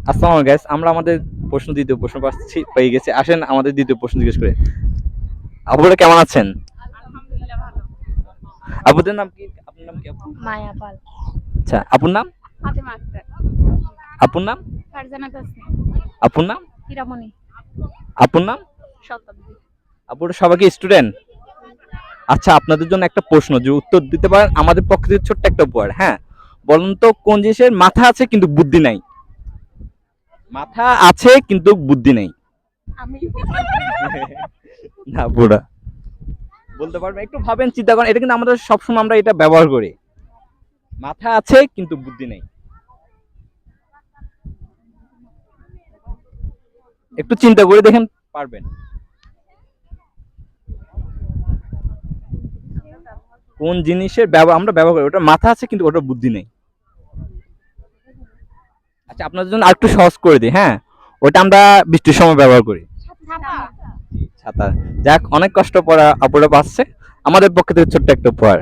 আসসালামু গাইস, আমরা আমাদের দ্বিতীয় প্রশ্ন পেয়ে গেছি। আসেন আমাদের দ্বিতীয় প্রশ্ন জিজ্ঞেস করে। আপুরা কেমন আছেন? আলহামদুলিল্লাহ ভালো। আপুদের নাম কি? আপনার নাম কি আপু? মায়া পাল। আচ্ছা, আপুর নাম? ফাতেমা আক্তার। আপুর নাম? ফারজানা তাসনিম। আপুর নাম? হীরামণি। আপুর নাম? শতাব্দী। আপুরা সবাই কি স্টুডেন্ট? আচ্ছা, আপনাদের জন্য একটা প্রশ্ন, যে উত্তর দিতে পারেন আমাদের পক্ষ থেকে ছোট্ট একটা উপহার। হ্যাঁ, বলুন তো কোন জিনিসের মাথা আছে কিন্তু বুদ্ধি নাই? মাথা আছে কিন্তু বুদ্ধি নেই। আমি। না পুরা বলতে পারবেন? একটু ভাবেন, চিন্তা করেন। এটা কিন্তু আমাদের সবসময় আমরা এটা ব্যবহার করি। মাথা আছে কিন্তু বুদ্ধি নেই। একটু চিন্তা করে দেখেন, পারবেন? কোন জিনিসের আমরা ব্যবহার করি, ওটা মাথা আছে কিন্তু ওটা বুদ্ধি নেই? আচ্ছা, আপনাদের জন্য আরেকটু সহজ করে দিই। হ্যাঁ, ওটা আমরা বৃষ্টির সময় ব্যবহার করি। ছাতা। ছাতা। যাক, অনেক কষ্ট পড়া আপুরা পাচ্ছে। আমাদের পক্ষ থেকে ছোট্ট একটা উপহার।